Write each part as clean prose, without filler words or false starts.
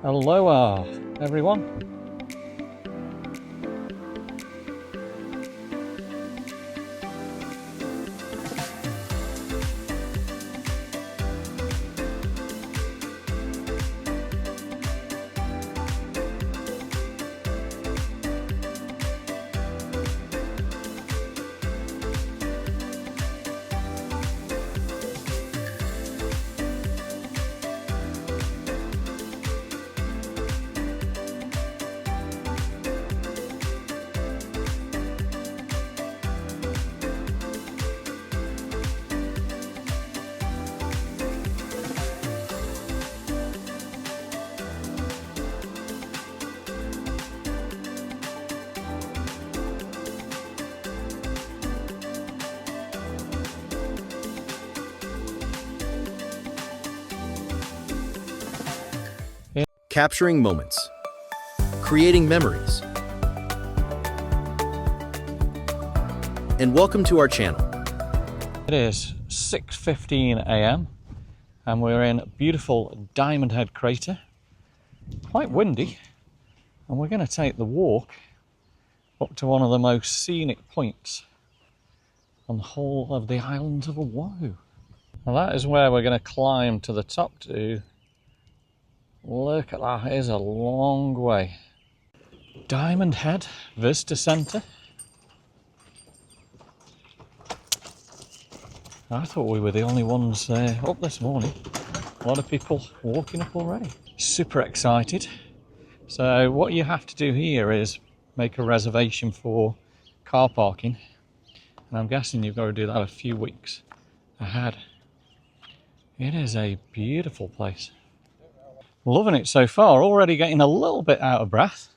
Aloha, everyone. Capturing moments, creating memories. And welcome to our channel. It is 6:15 a.m. and we're in beautiful Diamond Head crater. Quite windy, and we're going to take the walk up to one of the most scenic points on the whole of the island of Oahu. Now that is where we're going to climb to the top to. Look at that, it is a long way. Diamond Head Visitor Centre. I thought we were the only ones up this morning. A lot of people walking up already. Super excited. So what you have to do here is make a reservation for car parking. And I'm guessing you've got to do that a few weeks ahead. It is a beautiful place. Loving it so far, already getting a little bit out of breath.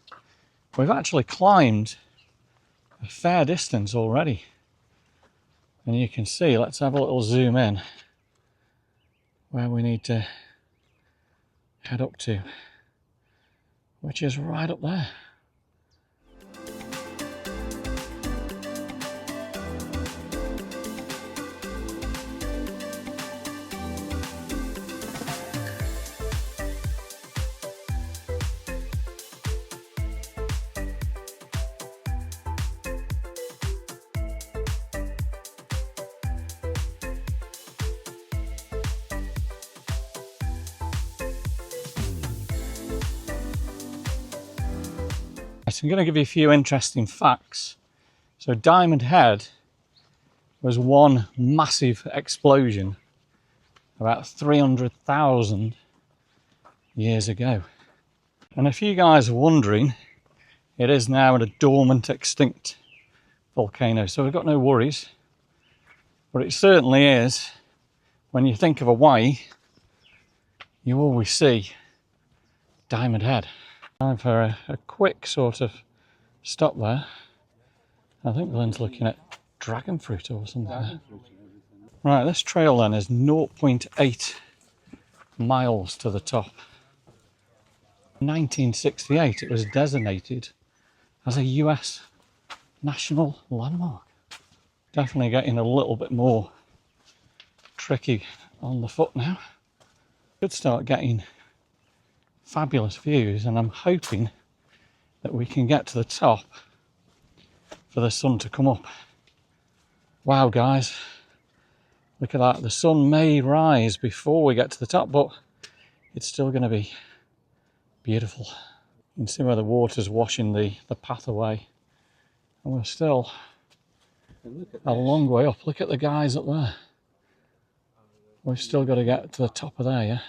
We've actually climbed a fair distance already. And you can see, let's have a little zoom in where we need to head up to, which is right up there. I'm going to give you a few interesting facts. So Diamond Head was one massive explosion about 300,000 years ago. And if you guys are wondering, it is now a dormant, extinct volcano. So we've got no worries. But it certainly is, when you think of Hawaii, you always see Diamond Head. Time for a quick sort of stop there. I think Glenn's looking at dragon fruit or something. Right, this trail then is 0.8 miles to the top. In 1968 it was designated as a US national landmark. Definitely getting a little bit more tricky on the foot now. Could start getting fabulous views, and I'm hoping that we can get to the top for the sun to come up. Wow guys, look at that. The sun may rise before we get to the top, but it's still going to be beautiful. You can see where the water's washing the path away, and we're still a long way up. Look at the guys up there. We've still got to get to the top of there, yeah?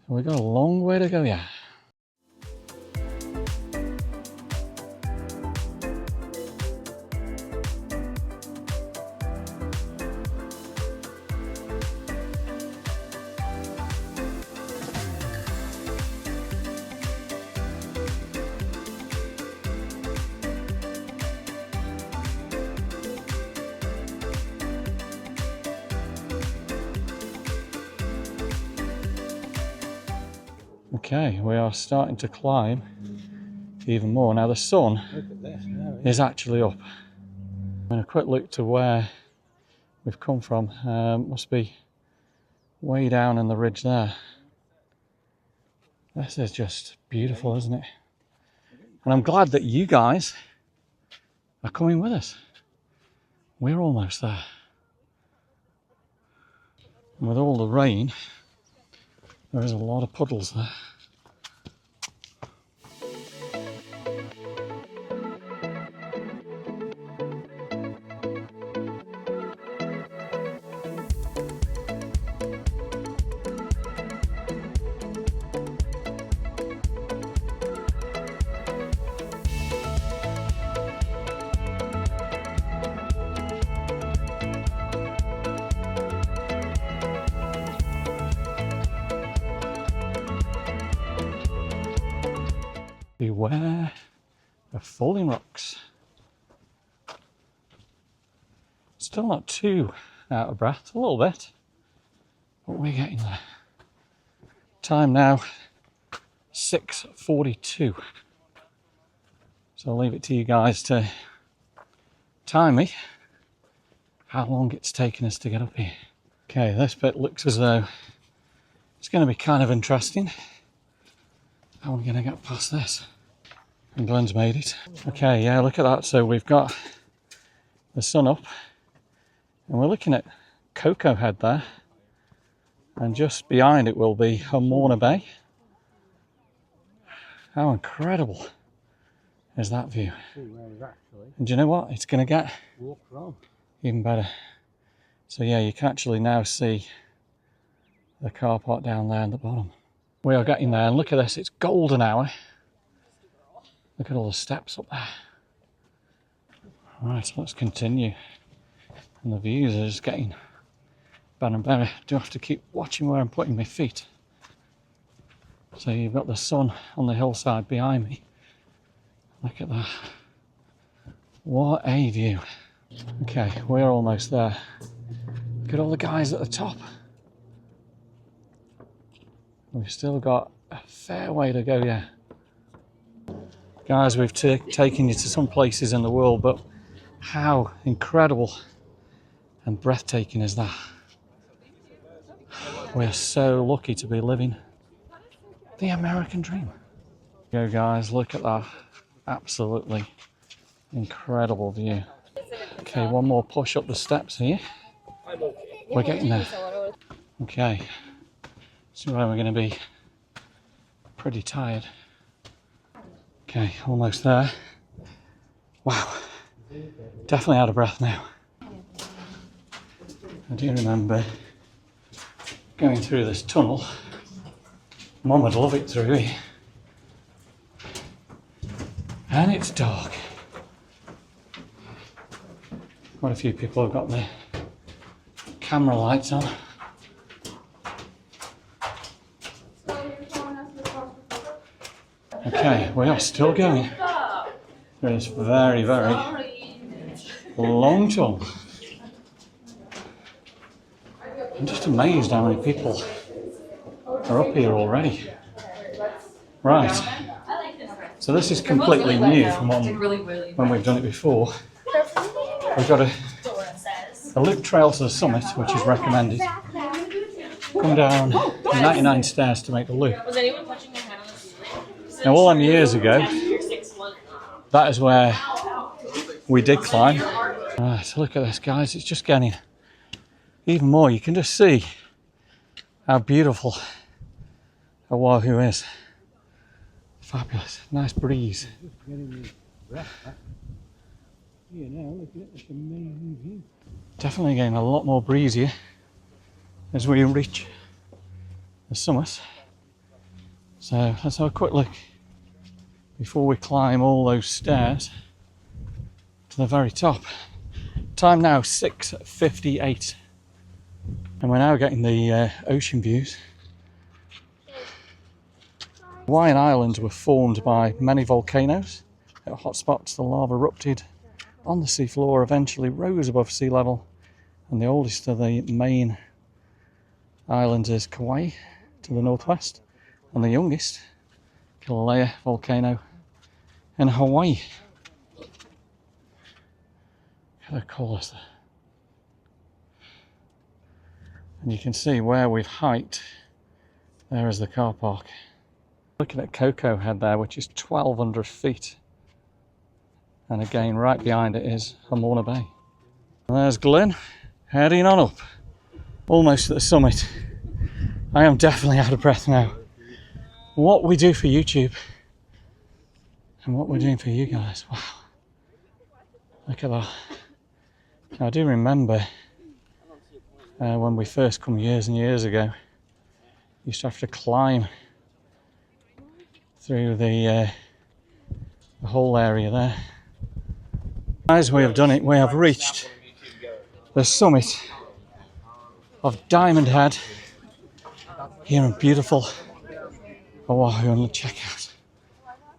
We've got a long way to go, yeah. Okay, we are starting to climb even more. Now the sun is actually up. And a quick look to where we've come from. Must be way down in the ridge there. This is just beautiful, isn't it? And I'm glad that you guys are coming with us. We're almost there. And with all the rain, there is a lot of puddles there. Beware of falling rocks. Still not too out of breath, a little bit, but we're getting there. Time now 6:42. So I'll leave it to you guys to time me how long it's taken us to get up here. Okay, this bit looks as though it's going to be kind of interesting. How are we going to get past this? And Glenn's made it. Okay, yeah, look at that. So we've got the sun up and we're looking at Cocoa Head there. And just behind it will be Hamorna Bay. How incredible is that view? And do you know what? It's going to get even better. So yeah, you can actually now see the car park down there in the bottom. We are getting there, and look at this, it's golden hour. Look at all the steps up there. Right, so let's continue. And the views are just getting better and better. I do have to keep watching where I'm putting my feet. So you've got the sun on the hillside behind me. Look at that. What a view. Okay, we're almost there. Look at all the guys at the top. We've still got a fair way to go, yeah. Guys, we've taken you to some places in the world, but how incredible and breathtaking is that? We're so lucky to be living the American dream. Go guys, look at that. Absolutely incredible view. Okay, one more push up the steps here. We're getting there. Okay. So we're going to be pretty tired. Okay, almost there. Wow, definitely out of breath now. I do remember going through this tunnel. Mum would love it through here. And it's dark. Quite a few people have got their camera lights on. Okay, we are still going. Through this very, very long tunnel. I'm just amazed how many people are up here already. Right. So this is completely new from when we've done it before. We've got a loop trail to the summit, which is recommended. Come down 99 stairs to make the loop. Now, all them years ago, that is where we did climb. Right, so look at this, guys. It's just getting even more. You can just see how beautiful Oahu is. Fabulous. Nice breeze. Definitely getting a lot more breeze here as we reach the summit. So let's have a quick look before we climb all those stairs to the very top. Time now 6:58, and we're now getting the ocean views. Hawaiian Islands were formed by many volcanoes. At hotspots, the lava erupted on the seafloor, eventually rose above sea level, and the oldest of the main islands is Kauai to the northwest, and the youngest, Kilauea volcano in Hawaii. Look at the colours there. And you can see where we've hiked. There is the car park. Looking at Cocoa Head there, which is 1,200 feet. And again, right behind it is Hamona Bay. And there's Glen, heading on up. Almost at the summit. I am definitely out of breath now. What we do for YouTube and what we're doing for you guys. Wow. Look at that. Now, I do remember when we first come years and years ago, used to have to climb through the whole area there. Guys, we have done it. We have reached the summit of Diamond Head here in beautiful Oahu, and check out.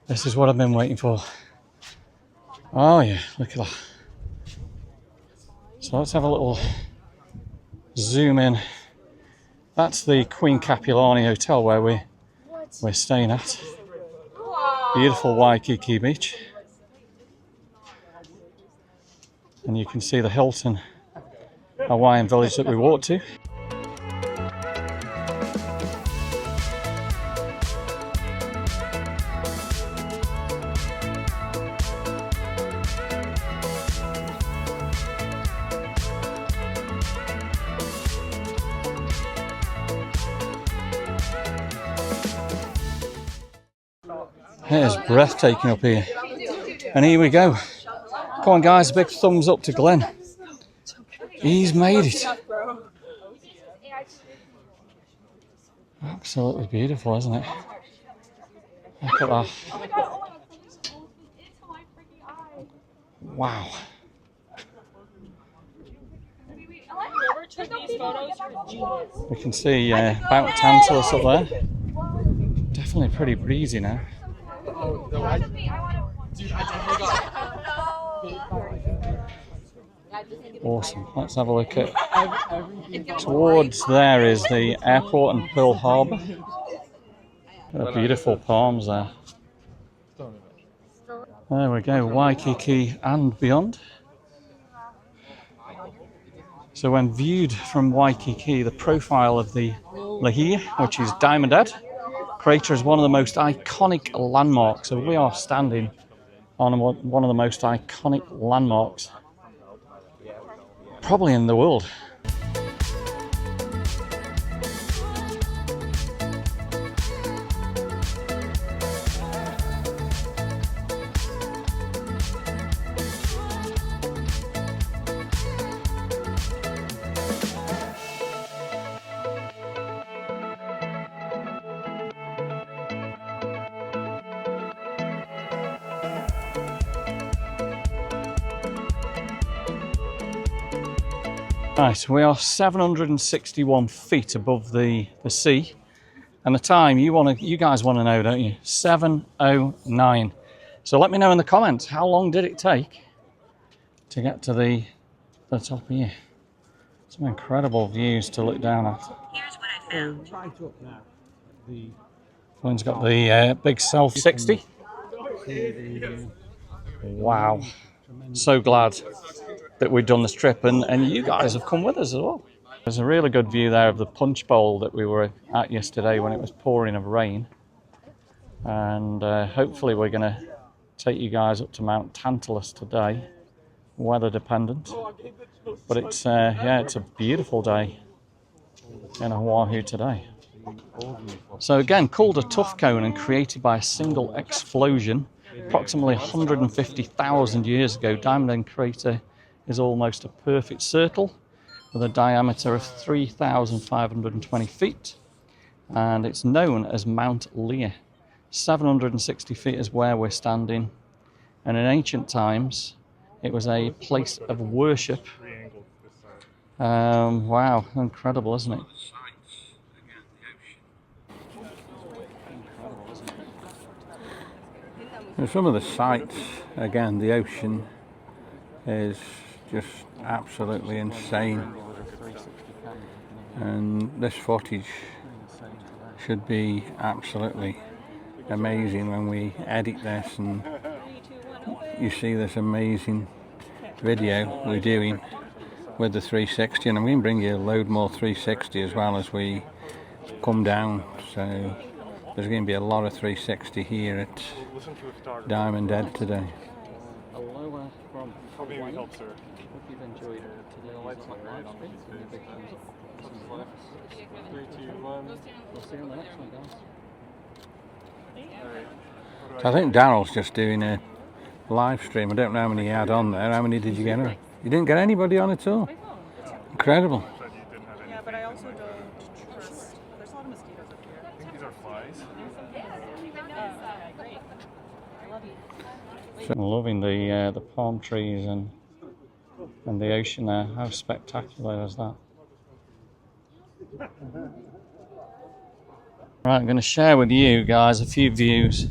This is what I've been waiting for. Oh yeah, look at that. So let's have a little zoom in. That's the Queen Capilani Hotel where we're staying at. Beautiful Waikiki beach. And you can see the Hilton Hawaiian village that we walked to. It is breathtaking up here. And here we go. Come on guys, big thumbs up to Glenn. He's made it. Absolutely beautiful, isn't it? Look at that. Wow. We can see Mount Tantalus up there. Definitely pretty breezy now. Awesome. Let's have a look at. Towards there is the airport and Pearl Harbor. Beautiful palms there. There we go, Waikiki and beyond. So when viewed from Waikiki, the profile of the Lahia, which is Diamond Head crater, is one of the most iconic landmarks. So we are standing on one of the most iconic landmarks probably in the world. Right, we are 761 feet above the sea, and the time you guys want to know, don't you? 7:09. So let me know in the comments, how long did it take to get to the top here? Some incredible views to look down at. Here's what I found. One's got the big self 60. Wow, so glad that we've done this trip, and you guys have come with us as well. There's a really good view there of the punch bowl that we were at yesterday when it was pouring of rain, and hopefully we're going to take you guys up to Mount Tantalus today, weather dependent, but it's it's a beautiful day in Oahu today. So again, called a tuff cone and created by a single explosion approximately 150,000 years ago, Diamond Head crater is almost a perfect circle with a diameter of 3,520 feet, and it's known as Mount Leah. 760 feet is where we're standing, and in ancient times it was a place of worship. Wow, incredible, isn't it? And some of the sights, again, the ocean is just absolutely insane, and this footage should be absolutely amazing when we edit this and you see this amazing video we're doing with the 360, and I'm going to bring you a load more 360 as well as we come down. So there's going to be a lot of 360 here at Diamond Head today. Aloha from Hawaii. Hope you've enjoyed today's live stream. We'll see you on the next one, guys. So I think Daryl's just doing a live stream. I don't know how many he had on there. How many did you get on? You didn't get anybody on at all? Incredible. Yeah, but I also don't trust. There's a lot of mosquitoes up here. I think these are flies. Great. I love you. So I'm loving the palm trees and the ocean there. How spectacular is that? Right, I'm going to share with you guys a few views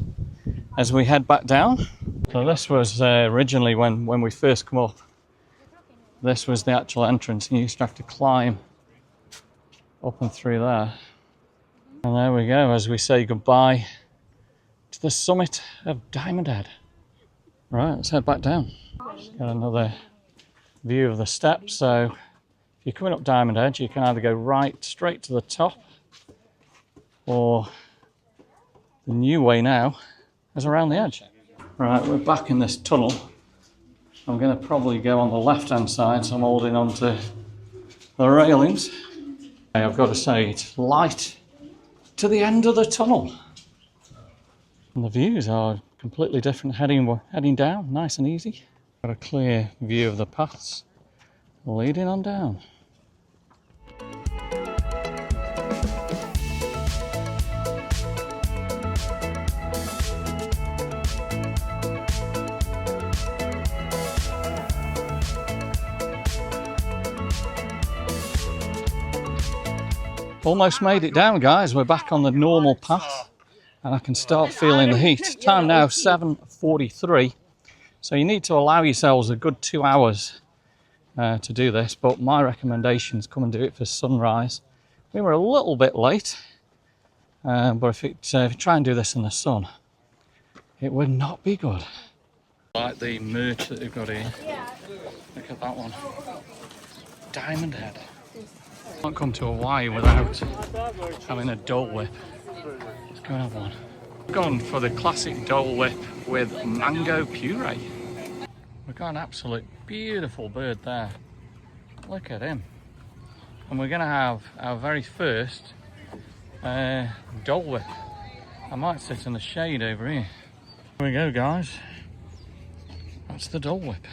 as we head back down. So this was originally when we first come up. This was the actual entrance, and you used to have to climb up and through there. And there we go, as we say goodbye to the summit of Diamond Head. Right, let's head back down. Got another view of the steps. So if you're coming up Diamond Head, you can either go right straight to the top, or the new way now is around the edge. Right, we're back in this tunnel. I'm going to probably go on the left-hand side, so I'm holding on to the railings. I've got to say, it's light to the end of the tunnel. And the views are completely different heading down, nice and easy. Got a clear view of the paths leading on down. Almost made it down, guys. We're back on the normal path and I can start feeling the heat. Time now 7:43, so you need to allow yourselves a good 2 hours to do this, but my recommendation is come and do it for sunrise. We were a little bit late, but if you try and do this in the sun, it would not be good. Like the merch that they've got here. Look at that one. Diamond Head. Can't come to Hawaii without having a Dole Whip. Let's go and have one. Gone for the classic Dole Whip with mango puree. We've got an absolute beautiful bird there. Look at him. And we're going to have our very first Dole Whip. I might sit in the shade over here. Here we go, guys. That's the Dole Whip.